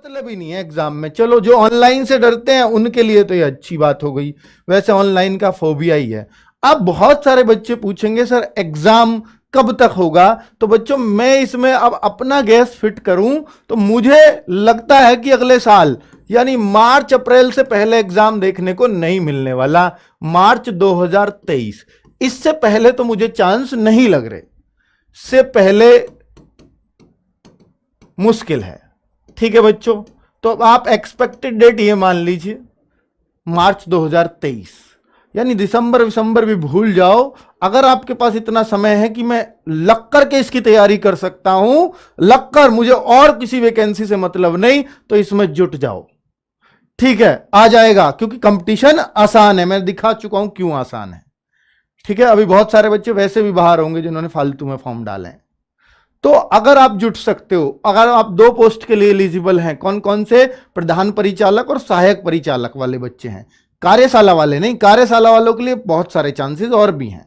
मतलब ही नहीं है एग्जाम में। चलो जो ऑनलाइन से डरते हैं उनके लिए तो ये अच्छी बात हो गई, वैसे ऑनलाइन का फोबिया ही है। अब बहुत सारे बच्चे पूछेंगे सर एग्जाम कब तक होगा, तो बच्चों मैं इसमें अब अपना गैस फिट करूं तो मुझे लगता है कि अगले साल यानी मार्च अप्रैल से पहले एग्जाम देखने को नहीं मिलने वाला। मार्च 2023 इससे पहले तो मुझे चांस नहीं लग रहे, से पहले मुश्किल है। ठीक है बच्चों, तो अब आप एक्सपेक्टेड डेट ये मान लीजिए मार्च 2023, यानी दिसंबर भी भूल जाओ। अगर आपके पास इतना समय है कि मैं लग कर के इसकी तैयारी कर सकता हूं, लग कर, मुझे और किसी वैकेंसी से मतलब नहीं, तो इसमें जुट जाओ। ठीक है, आ जाएगा, क्योंकि कंपटीशन आसान है, मैं दिखा चुका हूं क्यों आसान है। ठीक है, अभी बहुत सारे बच्चे वैसे भी बाहर होंगे जिन्होंने फालतू में फॉर्म डाले हैं। तो अगर आप जुट सकते हो, अगर आप 2 पोस्ट के लिए एलिजिबल हैं, कौन कौन से, प्रधान परिचालक और सहायक परिचालक वाले बच्चे हैं, कार्यशाला वाले नहीं, कार्यशाला वालों के लिए बहुत सारे चांसेस और भी हैं,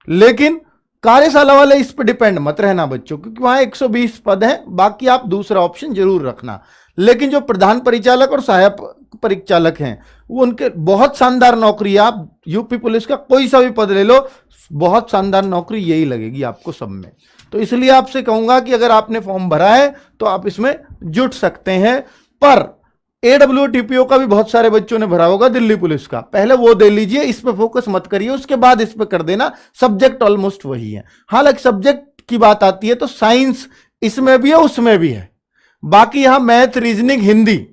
लेकिन कार्यशाला वाले इस पर डिपेंड मत रहना बच्चों, क्योंकि वहां 120 पद हैं, बाकी आप दूसरा ऑप्शन जरूर रखना। लेकिन जो प्रधान परिचालक और सहायक परिचालक हैं वो उनके बहुत शानदार नौकरी, आप यूपी पुलिस का कोई सा भी पद ले लो, बहुत शानदार नौकरी यही लगेगी आपको सब में। तो इसलिए आपसे कहूंगा कि अगर आपने फॉर्म भरा है तो आप इसमें जुट सकते हैं। पर AWTPO का भी बहुत सारे बच्चों ने भरा होगा, दिल्ली पुलिस का, पहले वो दे लीजिए, इस पे फोकस मत करिए, उसके बाद इस पे कर देना। सब्जेक्ट ऑलमोस्ट वही है, हालांकि सब्जेक्ट की बात आती है तो साइंस इसमें भी है उसमें भी है, बाकी यहां मैथ, रीजनिंग, हिंदी,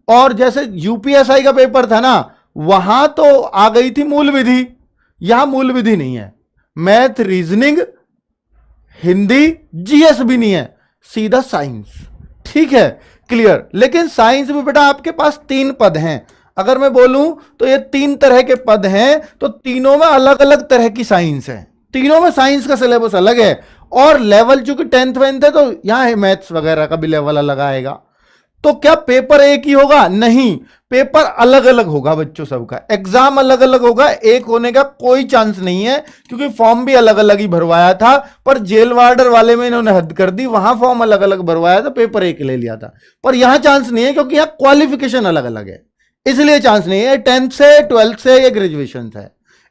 और जैसे यूपीएसआई का पेपर था ना, वहां तो आ गई थी मूल विधि, यहां मूल विधि नहीं है, मैथ, रीजनिंग, हिंदी, जीएस भी नहीं है, सीधा साइंस। ठीक है, क्लियर। लेकिन साइंस में बेटा आपके पास 3 पद हैं, अगर मैं बोलूं तो ये 3 तरह के पद हैं, तो तीनों में अलग अलग तरह की साइंस है, तीनों में साइंस का सिलेबस अलग है, और लेवल चूंकि 10th 10th है तो यहां है मैथ्स वगैरह का भी लेवल अलग आएगा। तो क्या पेपर एक ही होगा? नहीं, पेपर अलग अलग होगा बच्चों सबका, एग्जाम अलग अलग होगा, एक होने का कोई चांस नहीं है, क्योंकि फॉर्म भी अलग अलग ही भरवाया था। पर जेल वार्डर वाले में इन्होंने हद कर दी, वहां फॉर्म अलग अलग भरवाया था, पेपर एक ले लिया था। पर यहां चांस नहीं है, क्योंकि यहां क्वालिफिकेशन अलग अलग है, इसलिए चांस नहीं है। 10th से 12th से या ग्रेजुएशन से,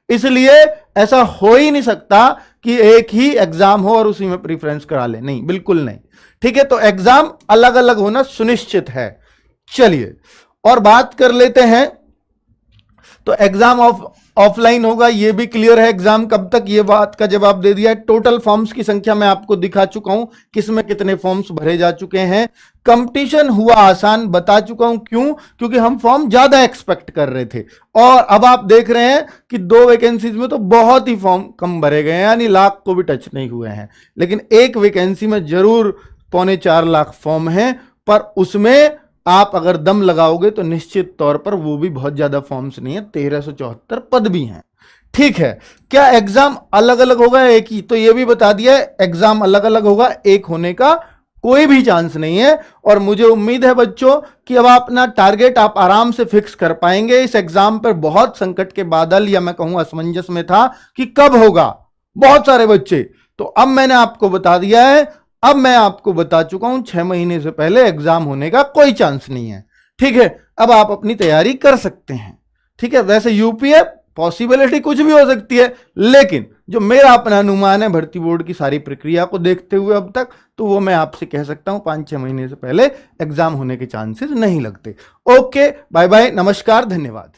इसलिए ऐसा हो ही नहीं सकता कि एक ही एग्जाम हो और उसी में प्रीफरेंस करा ले, नहीं, बिल्कुल नहीं। ठीक है, तो एग्जाम अलग अलग होना सुनिश्चित है। चलिए और बात कर लेते हैं, तो एग्जाम ऑफलाइन होगा, ये भी क्लियर है। एग्जाम कब तक, ये बात का जवाब दे दिया है। टोटल फॉर्म्स की संख्या मैं आपको दिखा चुका हूं, किसमें कितने फॉर्म्स भरे जा चुके हैं। कंपटीशन हुआ आसान, बता चुका हूं क्यों, क्योंकि हम फॉर्म ज्यादा एक्सपेक्ट कर रहे थे, और अब आप देख रहे हैं कि 2 वैकेंसीज में तो बहुत ही फॉर्म कम भरे गए हैं, यानी लाख को भी टच नहीं हुए हैं। लेकिन एक वैकेंसी में जरूर 3.25 लाख फॉर्म हैं, पर उसमें आप अगर दम लगाओगे तो निश्चित तौर पर वो भी बहुत ज्यादा फॉर्म्स नहीं है, 1374 पद भी हैं। ठीक है, क्या एग्जाम अलग अलग होगा एक ही? तो ये भी बता दिया है, एग्जाम अलग अलग होगा, एक होने का कोई भी चांस नहीं है। और मुझे उम्मीद है बच्चों कि अब अपना टारगेट आप आराम से फिक्स कर पाएंगे। इस एग्जाम पर बहुत संकट के बादल, या मैं कहूं असमंजस में था कि कब होगा, बहुत सारे बच्चे, तो अब मैंने आपको बता दिया है, अब मैं आपको बता चुका हूं 6 महीने से पहले एग्जाम होने का कोई चांस नहीं है। ठीक है, अब आप अपनी तैयारी कर सकते हैं। ठीक है, वैसे यूपी है, पॉसिबिलिटी कुछ भी हो सकती है, लेकिन जो मेरा अपना अनुमान है भर्ती बोर्ड की सारी प्रक्रिया को देखते हुए अब तक, तो वो मैं आपसे कह सकता हूं 5-6 महीने से पहले एग्जाम होने के चांसेस नहीं लगते। ओके, बाय बाय, नमस्कार, धन्यवाद।